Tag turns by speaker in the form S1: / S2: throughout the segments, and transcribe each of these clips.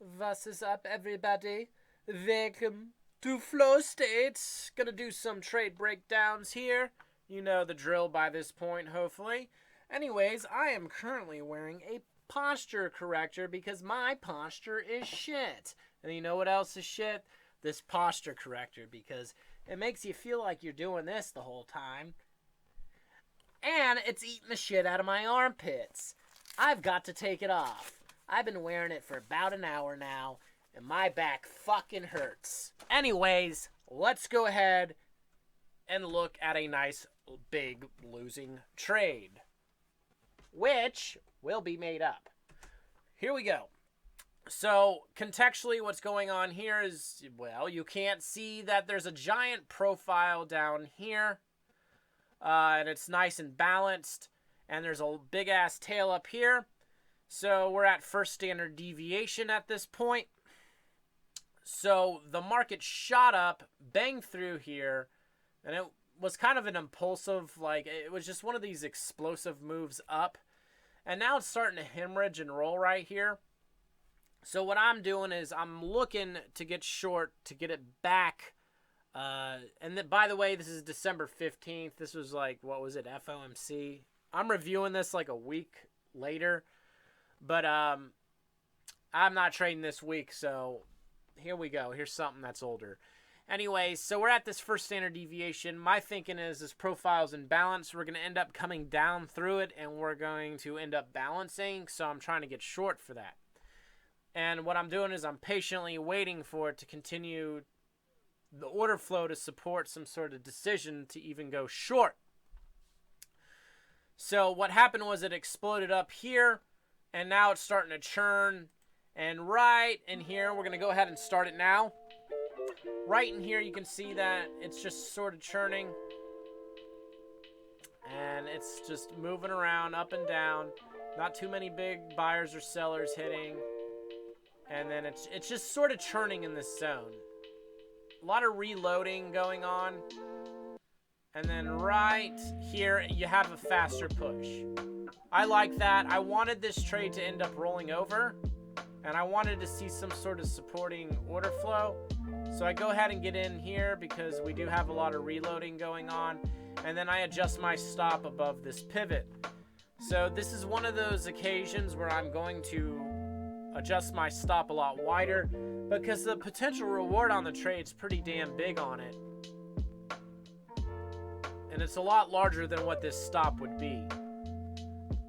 S1: What is up, everybody? Welcome to Flow States. Gonna do some trade breakdowns here. You know the drill by this point, hopefully. Anyways, I am currently wearing a posture corrector because my posture is shit. And you know what else is shit? This posture corrector, because it makes you feel like you're doing this the whole time. And it's eating the shit out of my armpits. I've got to take it off. I've been wearing it for about an hour now, and my back fucking hurts. Anyways, let's go ahead and look at a nice big losing trade, which will be made up. Here we go. So, contextually, what's going on here is, well, you can't see that there's a giant profile down here, and it's nice and balanced, and there's a big-ass tail up here. So we're at first standard deviation at this point. So the market shot up, banged through here, and it was kind of an impulsive, like, it was just one of these explosive moves up. And now it's starting to hemorrhage and roll right here. So what I'm doing is I'm looking to get short to get it back. And then, by the way, this is December 15th. This was like, what was it, FOMC? I'm reviewing this like a week later. But I'm not trading this week, so here we go. Here's something that's older. Anyways, so we're at this first standard deviation. My thinking is this profile's in balance. We're going to end up coming down through it, and we're going to end up balancing, so I'm trying to get short for that. And what I'm doing is I'm patiently waiting for it to continue the order flow to support some sort of decision to even go short. So what happened was it exploded up here. And now it's starting to churn. And right in here, we're going to go ahead and start it now. Right in here, you can see that it's just sort of churning. And it's just moving around up and down. Not too many big buyers or sellers hitting. And then it's just sort of churning in this zone. A lot of reloading going on. And then right here, you have a faster push. I like that. I wanted this trade to end up rolling over, and I wanted to see some sort of supporting order flow. So I go ahead and get in here because we do have a lot of reloading going on, and then I adjust my stop above this pivot. So this is one of those occasions where I'm going to adjust my stop a lot wider because the potential reward on the trade is pretty damn big on it. And it's a lot larger than what this stop would be.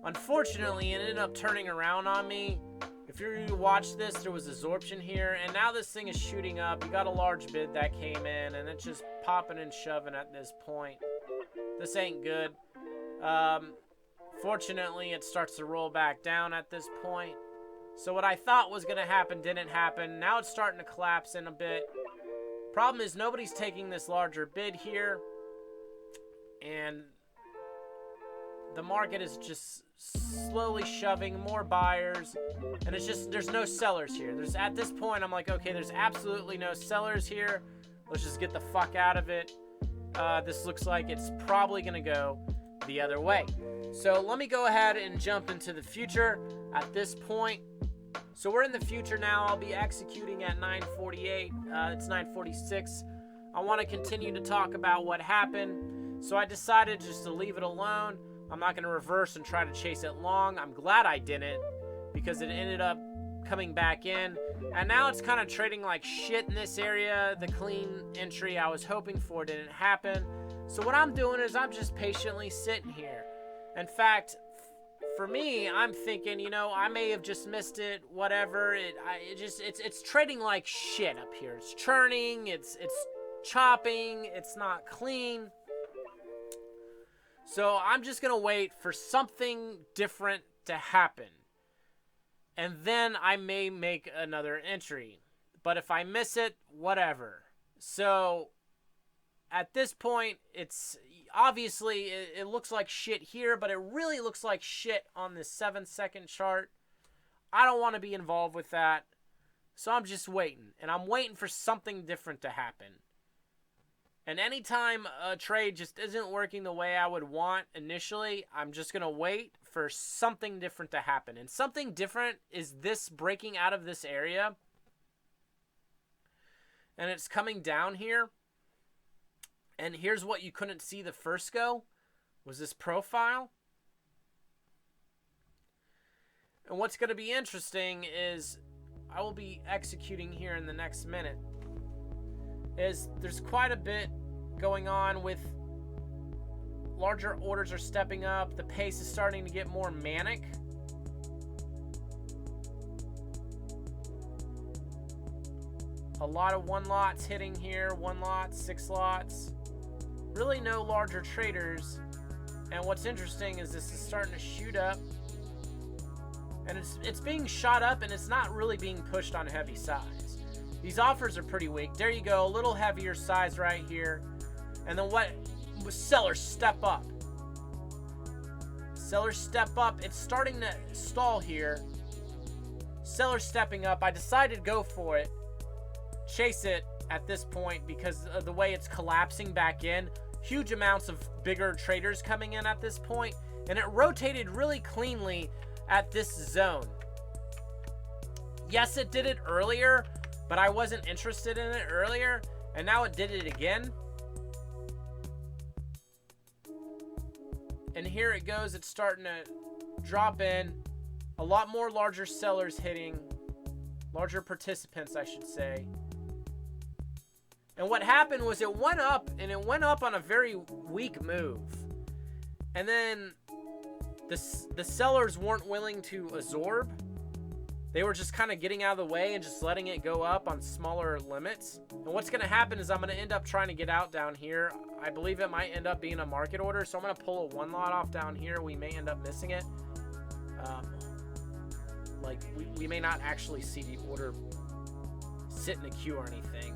S1: Unfortunately, it ended up turning around on me. If you watch this, there was absorption here, and now this thing is shooting up. You got a large bid that came in, and it's just popping and shoving at this point. This ain't good. Fortunately, it starts to roll back down at this point. So what I thought was going to happen didn't happen. Now it's starting to collapse in a bit. Problem is nobody's taking this larger bid here, and the market is just slowly shoving more buyers, and it's just, there's no sellers here. At this point, I'm like, okay, there's absolutely no sellers here. Let's just get the fuck out of it. This looks like it's probably going to go the other way. So let me go ahead and jump into the future at this point. So we're in the future now. I'll be executing at 9:48. It's 9:46. I want to continue to talk about what happened. So I decided just to leave it alone. I'm not going to reverse and try to chase it long. I'm glad I didn't because it ended up coming back in. And now it's kind of trading like shit in this area. The clean entry I was hoping for didn't happen. So what I'm doing is I'm just patiently sitting here. In fact, for me, I'm thinking, you know, I may have just missed it, whatever. It's trading like shit up here. It's churning, it's chopping, it's not clean. So I'm just going to wait for something different to happen. And then I may make another entry. But if I miss it, whatever. So at this point, it's obviously, it looks like shit here, but it really looks like shit on this 7-second chart. I don't want to be involved with that. So I'm just waiting. And I'm waiting for something different to happen. And anytime a trade just isn't working the way I would want initially, I'm just going to wait for something different to happen. And something different is this breaking out of this area and it's coming down here. And here's what you couldn't see the first go, was this profile. And what's going to be interesting is, I will be executing here in the next minute, is there's quite a bit going on with larger orders are stepping up. The pace is starting to get more manic. A lot of 1 lots hitting here, 1 lot, 6 lots. Really no larger traders. And what's interesting is this is starting to shoot up. And it's being shot up, and it's not really being pushed on heavy size. These offers are pretty weak. There you go, a little heavier size right here. And then what? Sellers step up. Sellers step up. It's starting to stall here. Sellers stepping up. I decided to go for it. Chase it at this point because of the way it's collapsing back in. Huge amounts of bigger traders coming in at this point. And it rotated really cleanly at this zone. Yes, it did it earlier, but I wasn't interested in it earlier, and now it did it again. And here it goes. It's starting to drop in. A lot more larger sellers hitting. Larger participants, I should say. And what happened was it went up, and it went up on a very weak move. And then the sellers weren't willing to absorb. They were just kind of getting out of the way and just letting it go up on smaller limits. And what's going to happen is I'm going to end up trying to get out down here. I believe it might end up being a market order, so I'm going to pull a 1 lot off down here. We may end up missing it. Like, we may not actually see the order sit in a queue or anything.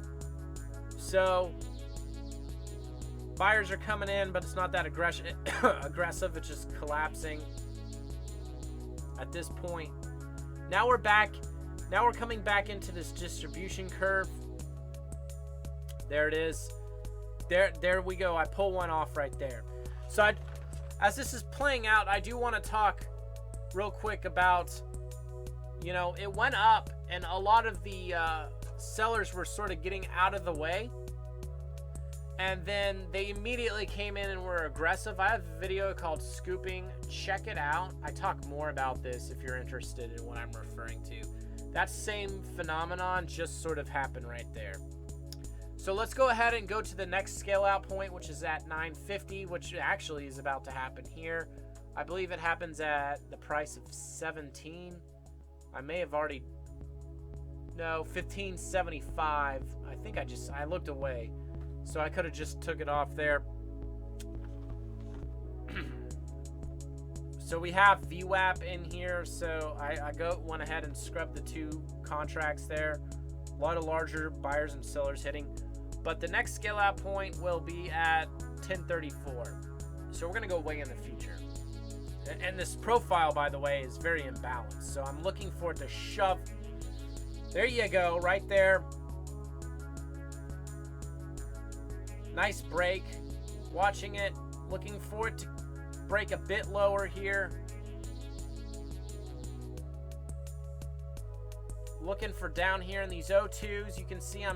S1: So buyers are coming in, but it's not that aggressive. It's just collapsing at this point. Now we're back. Now we're coming back into this distribution curve. There it is. There we go. I pull one off right there. So as this is playing out, I do want to talk real quick about, you know, it went up and a lot of the sellers were sort of getting out of the way. And then they immediately came in and were aggressive. I have a video called Scooping. Check it out. I talk more about this if you're interested in what I'm referring to. That same phenomenon just sort of happened right there. So let's go ahead and go to the next scale out point, which is at 950, which actually is about to happen here. I believe it happens at the price of 17. I may have already... No, 1575. I think I looked away. So I could have just took it off there. So we have VWAP in here. So I went ahead and scrubbed the 2 contracts there. A lot of larger buyers and sellers hitting. But the next scale out point will be at 1034. So we're going to go way in the future. And this profile, by the way, is very imbalanced. So I'm looking for it to shove. There you go, right there. Nice break. Watching it. Looking for it to break a bit lower here. Looking for down here in these O2s. You can see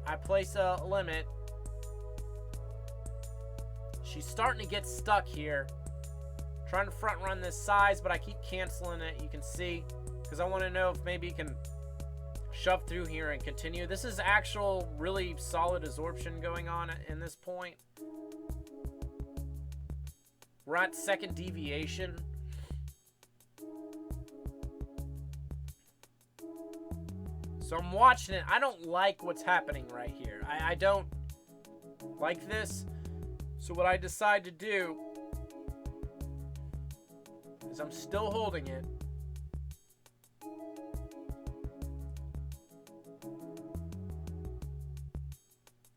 S1: I place a limit. She's starting to get stuck here. Trying to front run this size, but I keep canceling it. You can see, because I want to know if maybe you can shove through here and continue. This is actual really solid absorption going on in this point. We're at second deviation. So I'm watching it. I don't like what's happening right here. I don't like this. So what I decide to do is I'm still holding it.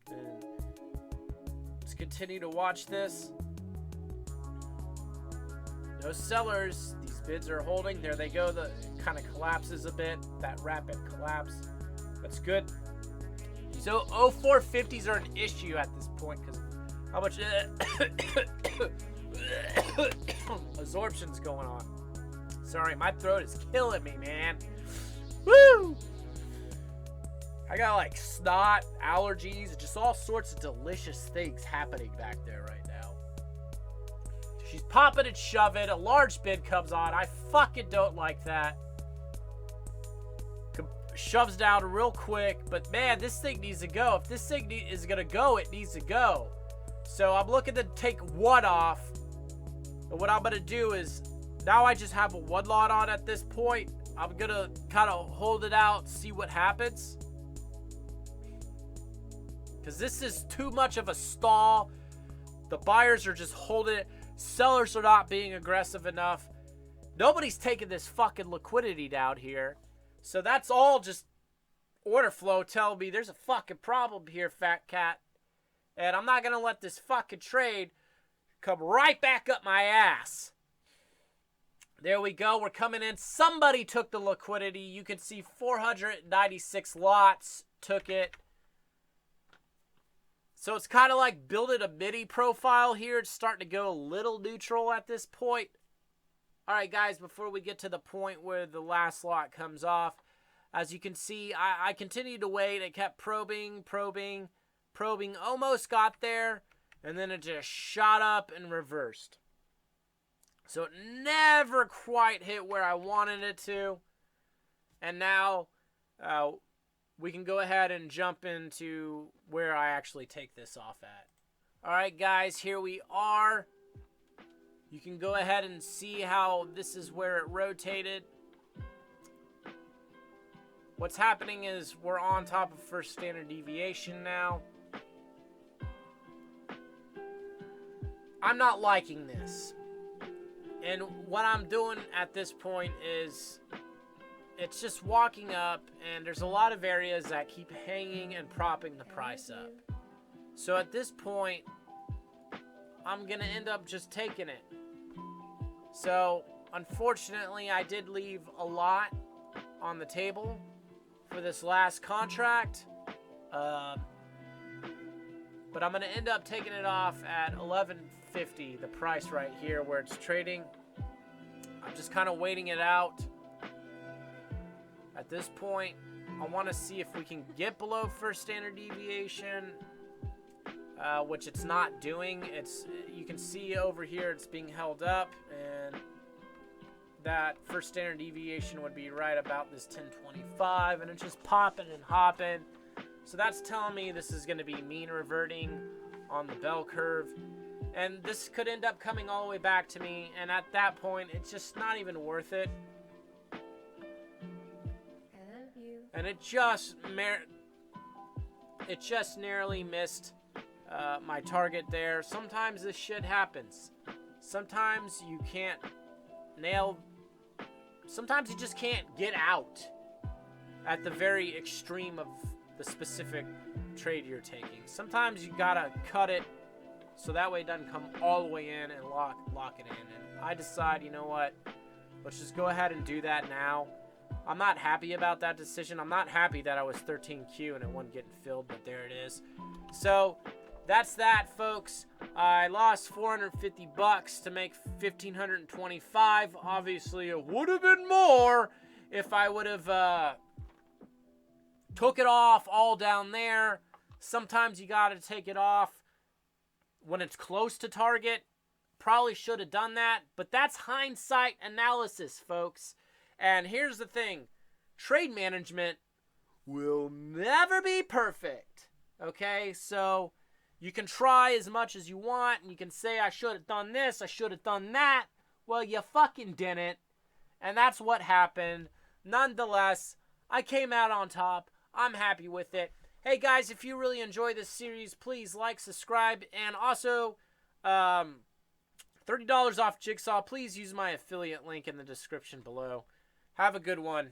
S1: And let's continue to watch this. No sellers. These bids are holding. There they go. The kind of collapses a bit. That rapid collapse. That's good. So 0450s are an issue at this point because how much absorption's going on. Sorry, my throat is killing me, man. Woo! I got like snot, allergies, just all sorts of delicious things happening back there right now. She's popping and shoving. A large bid comes on. I fucking don't like that. Shoves down real quick. But man, this thing needs to go. If this thing is going to go, it needs to go. So I'm looking to take one off. And what I'm going to do is, now I just have a one lot on at this point. I'm going to kind of hold it out, see what happens. Because this is too much of a stall. The buyers are just holding it. Sellers are not being aggressive enough. Nobody's taking this fucking liquidity down here. So that's all just order flow telling me there's a fucking problem here, fat cat. And I'm not going to let this fucking trade come right back up my ass. There we go. We're coming in. Somebody took the liquidity. You can see 496 lots took it. So it's kind of like building a mini profile here. It's starting to go a little neutral at this point. All right, guys, before we get to the point where the last lot comes off, as you can see, I continued to wait. I kept probing, almost got there, and then it just shot up and reversed. So it never quite hit where I wanted it to. And now we can go ahead and jump into where I actually take this off at. All right, guys, here we are. You can go ahead and see how this is where it rotated. What's happening is we're on top of first standard deviation now. I'm not liking this. And what I'm doing at this point is it's just walking up, and there's a lot of areas that keep hanging and propping the price up. So at this point, I'm going to end up just taking it. So unfortunately, I did leave a lot on the table for this last contract. But I'm going to end up taking it off at $11.50, the price right here where it's trading. I'm just kind of waiting it out. At this point, I want to see if we can get below first standard deviation, which it's not doing. You can see over here it's being held up, and that first standard deviation would be right about this 1025, and it's just popping and hopping. So that's telling me this is going to be mean reverting on the bell curve, and this could end up coming all the way back to me, and at that point it's just not even worth it. And it just narrowly missed my target there. Sometimes this shit happens. Sometimes you can't nail. Sometimes you just can't get out at the very extreme of the specific trade you're taking. Sometimes you gotta cut it so that way it doesn't come all the way in and lock it in. And I decide, you know what? Let's just go ahead and do that now. I'm not happy about that decision. I'm not happy that I was 13Q and it wasn't getting filled, but there it is. So that's that, folks. I lost $450 to make $1,525. Obviously, it would have been more if I would have took it off all down there. Sometimes you got to take it off when it's close to target. Probably should have done that, but that's hindsight analysis, folks. And here's the thing. Trade management will never be perfect. Okay? So you can try as much as you want, and you can say, I should have done this, I should have done that. Well, you fucking didn't. And that's what happened. Nonetheless, I came out on top. I'm happy with it. Hey, guys, if you really enjoy this series, please like, subscribe, and also $30 off Jigsaw. Please use my affiliate link in the description below. Have a good one.